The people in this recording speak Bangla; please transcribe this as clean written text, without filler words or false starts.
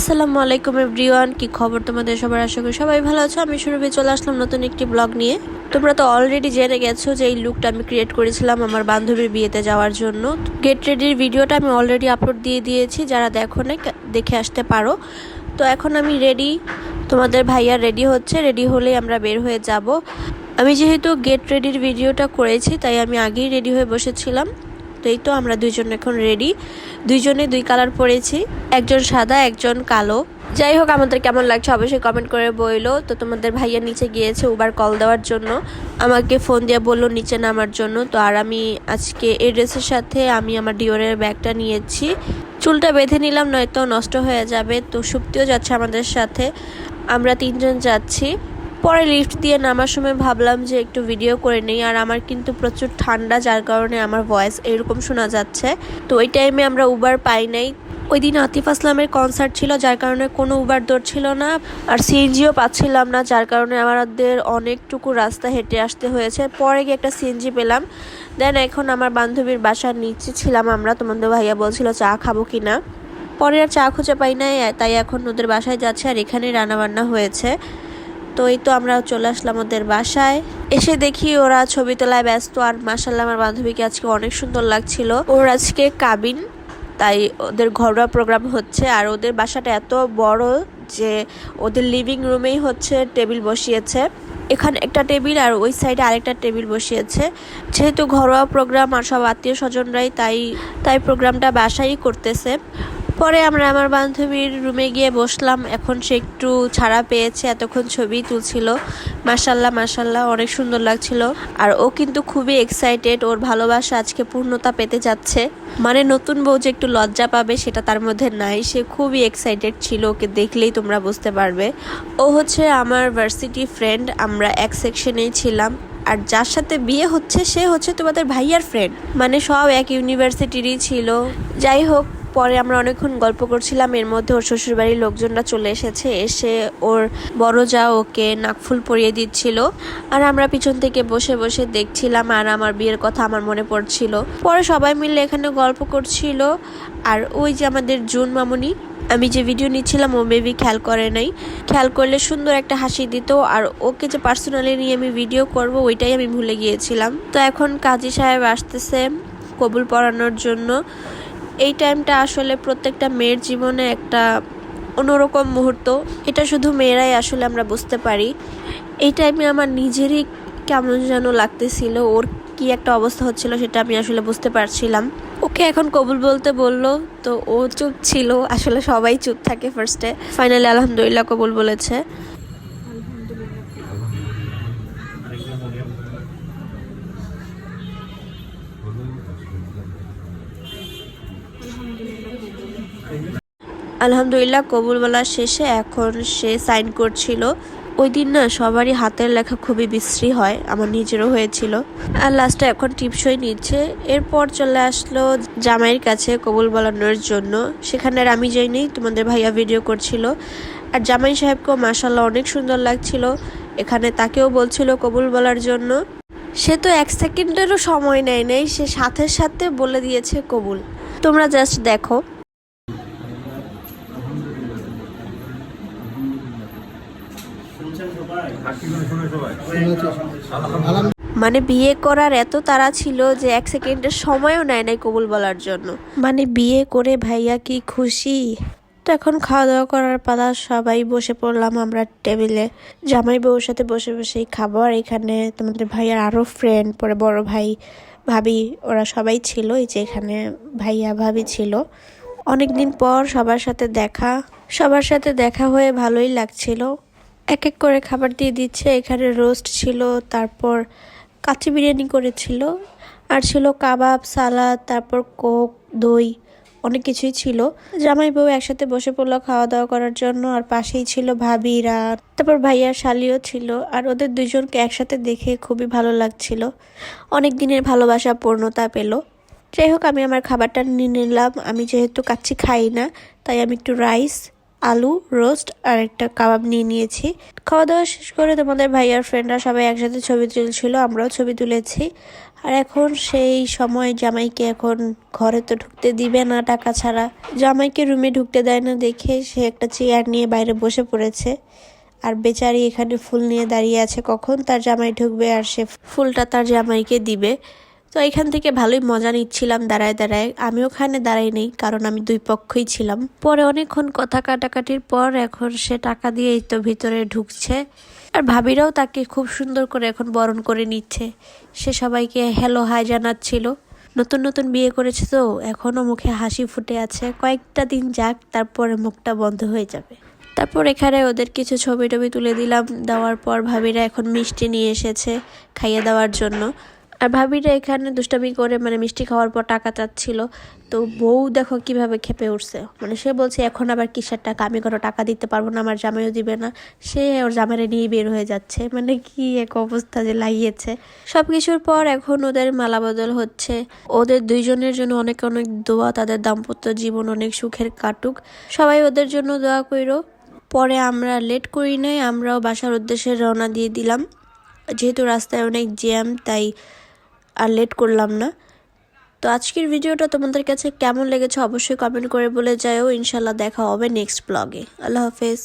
আসসালামু আলাইকুম এভরিওয়ান, কি খবর তোমাদের সবার? আশা করি সবাই ভালো আছো। আমি সুরভি চলে আসলাম নতুন একটি ব্লগ নিয়ে। তোমরা তো অলরেডি জেনে গেছো যে এই লুকটা আমি ক্রিয়েট করেছিলাম আমার বান্ধবীর বিয়েতে যাওয়ার জন্য। গেট রেডির ভিডিওটা আমি অলরেডি আপলোড দিয়ে দিয়েছি, যারা দেখো না দেখে আসতে পারো। তো এখন আমি রেডি, তোমাদের ভাইয়া রেডি হচ্ছে, রেডি হলেই আমরা বের হয়ে যাব। আমি যেহেতু গেট রেডির ভিডিওটা করেছি তাই আমি আগেই রেডি হয়ে বসেছিলাম। তো এই তো আমরা দুইজন এখন রেডি, দুইজনে দুই কালার পরেছি, একজন সাদা একজন কালো। যাই হোক, আমাদের কেমন লাগছে অবশ্যই কমেন্ট করে বইলো। তো তোমাদের ভাইয়া নিচে গিয়েছে উবার কল দেওয়ার জন্য, আমাকে ফোন দিয়ে বললো নিচে নামার জন্য। তো আর আমি আজকে এই ড্রেসের সাথে আমি আমার ডিওরের ব্যাগটা নিয়েছি, চুলটা বেঁধে নিলাম নয়তো নষ্ট হয়ে যাবে। তো সুপ্তিও যাচ্ছে আমাদের সাথে, আমরা তিনজন যাচ্ছি। পরে লিফট দিয়ে নামার সময় ভাবলাম যে একটু ভিডিও করে নেই। আর আমার কিন্তু প্রচুর ঠান্ডা, যার কারণে আমার ভয়েস এরকম শোনা যাচ্ছে। তো ওই টাইমে আমরা উবার পাই নাই। ওই দিন আতিফ আসলামের কনসার্ট ছিল, যার কারণে কোনো উবার ধরছিল না, আর সিএনজিও পাচ্ছিলাম না, যার কারণে আমাদের অনেকটুকু রাস্তা হেঁটে আসতে হয়েছে। পরে গিয়ে একটা সিএনজি পেলাম। দেন এখন আমার বান্ধবীর বাসার নিচে ছিলাম আমরা, তোমাদের ভাইয়া বলছিল চা খাবো কিনা। পরে আর চা খুঁজে পাই নাই, তাই এখন ওদের বাসায় যাচ্ছে, আর এখানেই রান্নাবান্না হয়েছে। তো এই তো আমরা চলে আসলাম ওদের বাসায়, এসে দেখি ওরা ছবি তোলায় ব্যস্ত। আর মাশাআল্লাহ আমার বান্ধবীকে আজকে অনেক সুন্দর লাগছিল। ওর আজকে কাবিন, তাই ওদের ঘরোয়া প্রোগ্রাম হচ্ছে। আর ওদের বাসাটা এত বড় যে ওদের লিভিং রুমেই হচ্ছে টেবিল বসিয়েছে, এখানে একটা টেবিল আর ওই সাইডে আরেকটা টেবিল বসিয়েছে। যেহেতু ঘরোয়া প্রোগ্রাম আর সব আত্মীয় স্বজনরাই, তাই প্রোগ্রামটা বাসায়ই করতেছে। পরে আমরা আমার বান্ধবীর রুমে গিয়ে বসলাম। এখন সে একটু ছাড়া পেয়েছে, এতক্ষণ ছবি তুলছিল। মাশাল্লাহ মাশাল্লাহ অনেক সুন্দর লাগছিল। আর ও কিন্তু খুবই এক্সাইটেড, ওর ভালোবাসা আজকে পূর্ণতা পেতে যাচ্ছে। মানে নতুন বউ যে একটু লজ্জা পাবে সেটা তার মধ্যে নাই, সে খুবই এক্সাইটেড ছিল, ওকে দেখলেই তোমরা বুঝতে পারবে। ও হচ্ছে আমার ভার্সিটি ফ্রেন্ড, আমরা এক সেকশনেই ছিলাম। আর যার সাথে বিয়ে হচ্ছে সে হচ্ছে তোমাদের ভাইয়ার ফ্রেন্ড, মানে সব এক ইউনিভার্সিটিরই ছিল। যাই হোক, পরে আমরা অনেকক্ষণ গল্প করছিলাম, এর মধ্যে ওর শ্বশুরবাড়ির লোকজনরা চলে এসেছে। এসে ওর বড় যা ওকে নাকফুল পরিয়ে দিচ্ছিল, আর আমরা পিছন থেকে বসে বসে দেখছিলাম। আর আমার বিয়ের কথা আমার মনে পড়ছিল। পরে সবাই মিলে এখানে গল্প করছিল। আর ওই যে আমাদের জুন মামুনি, আমি যে ভিডিও নিচ্ছিলাম ও বেবি খেয়াল করে নাই, খেয়াল করলে সুন্দর একটা হাসি দিত। আর ওকে যে পার্সোনালি নিয়ে আমি ভিডিও করব ওইটাই আমি ভুলে গিয়েছিলাম। তো এখন কাজী সাহেব আসতেছে কবুল পড়ানোর জন্য। এই টাইমটা আসলে প্রত্যেকটা মেয়ের জীবনে একটা অন্যরকম মুহূর্ত, এটা শুধু মেয়েরাই আসলে আমরা বুঝতে পারি। এই টাইমে আমার নিজেরই কেমন যেন লাগতেছিল, ওর কি একটা অবস্থা হচ্ছিল সেটা আমি আসলে বুঝতে পারছিলাম। ওকে এখন কবুল বলতে বললো, তো ও চুপ ছিল, আসলে সবাই চুপ থাকে ফার্স্টে। ফাইনালি আলহামদুলিল্লাহ কবুল বলেছে। আলহামদুলিল্লাহ কবুল বলা শেষে এখন সে সাইন করছিল। ওই দিন না সবারই হাতের লেখা খুবই বিশ্রী হয়, আমার নিজেরও হয়েছিল। আর লাস্টে এখন টিপসই নিচ্ছে। এরপর চলে আসলো জামাইয়ের কাছে কবুল বলানোর জন্য, সেখানে আর আমি যাইনি, তোমাদের ভাইয়া ভিডিও করছিল। আর জামাই সাহেবকেও মাশাল্লাহ অনেক সুন্দর লাগছিল, এখানে তাকেও বলছিল কবুল বলার জন্য। সে তো এক সেকেন্ডেরও সময় নেয় নাই, সে সাথে সাথে বলে দিয়েছে কবুল। তোমরা জাস্ট দেখো। মানে বিয়ে করার এত তাড়া ছিল যে এক সেকেন্ডের সময়ও নেয় নাই কবুল বলার জন্য। মানে বিয়ে করে ভাইয়া কি খুশি। তো এখন খাওয়া দাওয়া করার পালা, সবাই বসে পড়লাম আমরা টেবিলে, জামাই বউর সাথে বসে বসেই খাবো। আর এখানে তোমাদের ভাইয়ার আরো ফ্রেন্ড, পরে বড় ভাই ভাবি ওরা সবাই ছিল। এই যে এখানে ভাইয়া ভাবি ছিল। অনেকদিন পর সবার সাথে দেখা হয়ে ভালোই লাগছিল। এক এক করে খাবার দিয়ে দিচ্ছে, এখানে রোস্ট ছিল, তারপর কাচ্চি বিরিয়ানি করেছিল, আর ছিল কাবাব, সালাদ, তারপর কোক, দই, অনেক কিছুই ছিল। জামাই বউ একসাথে বসে পড়লো খাওয়া দাওয়া করার জন্য। আর পাশেই ছিল ভাবিরা, তারপর ভাইয়ার শালিও ছিল। আর ওদের দুজনকে একসাথে দেখে খুবই ভালো লাগছিল, অনেক দিনের ভালোবাসা পূর্ণতা পেল। যাই হোক, আমি আমার খাবারটা নিয়ে নিলাম। আমি যেহেতু কাচ্চি খাই না, তাই আমি একটু রাইস আলু রোস্ট আর একটা কাবাব নিয়ে নিয়েছি। খাওয়া দাওয়া শেষ করে তোমাদের ভাইয়ার ফ্রেন্ডরা সবাই একসাথে ছবি তুলছিল, আমরাও ছবি তুলেছি। আর এখন সেই সময় জামাইকে এখন ঘরে তো ঢুকতে দিবে না টাকা ছাড়া, জামাইকে রুমে ঢুকতে দেয় না দেখে সে একটা চেয়ার নিয়ে বাইরে বসে পড়েছে। আর বেচারি এখানে ফুল নিয়ে দাঁড়িয়ে আছে কখন তার জামাই ঢুকবে আর সে ফুলটা তার জামাইকে দিবে। তো এখান থেকে ভালোই মজা নিচ্ছিলাম দাঁড়ায় দাঁড়ায়। আমি ওখানে দাঁড়াই নেই কারণ আমি দুই পক্ষই ছিলাম। পরে অনেকক্ষণ কথা কাটাকাটির পর এখন সে টাকা দিয়েই তো ভিতরে ঢুকছে। আর ভাবিরাও তাকে খুব সুন্দর করে এখন বরণ করে নিচ্ছে। সে সবাইকে হ্যালো হাই জানাচ্ছিল। নতুন নতুন বিয়ে করেছে তো এখনো মুখে হাসি ফুটে আছে, কয়েকটা দিন যাক তারপরে মুখটা বন্ধ হয়ে যাবে। তারপর এখানে ওদের কিছু ছবি টবি তুলে দিলাম, দেওয়ার পর ভাবিরা এখন মিষ্টি নিয়ে এসেছে খাইয়ে দেওয়ার জন্য। আর ভাবিরা এখানে দুষ্টামি করে মিষ্টি খাওয়ার পর টাকা চাচ্ছিল। তো বউ দেখো কিভাবে খেপে উঠছে, সে বলছে এখন আবার কিসের টাকা, আমি কোনো টাকা দিতে পারবো না, আমার জামাইও দিবে না। সে ওর জামাইরে নিয়ে বের হয়ে যাচ্ছে, কি এক অবস্থা যে লাগিয়েছে। সবকিছুর পর এখন ওদের মালা বদল হচ্ছে। ওদের দুইজনের জন্য অনেক অনেক দোয়া, তাদের দাম্পত্য জীবন অনেক সুখের কাটুক, সবাই ওদের জন্য দোয়া কইরো। পরে আমরা লেট করি নাই, আমরাও বাসার উদ্দেশ্যে রওনা দিয়ে দিলাম। যেহেতু রাস্তায় অনেক জ্যাম তাই আর লেট করলাম না। তো আজকের ভিডিওটা তোমাদের কাছে কেমন লেগেছে অবশ্যই কমেন্ট করে বলে যাও। ইনশাল্লাহ দেখা হবে নেক্সট ব্লগে। আল্লাহ হাফেজ।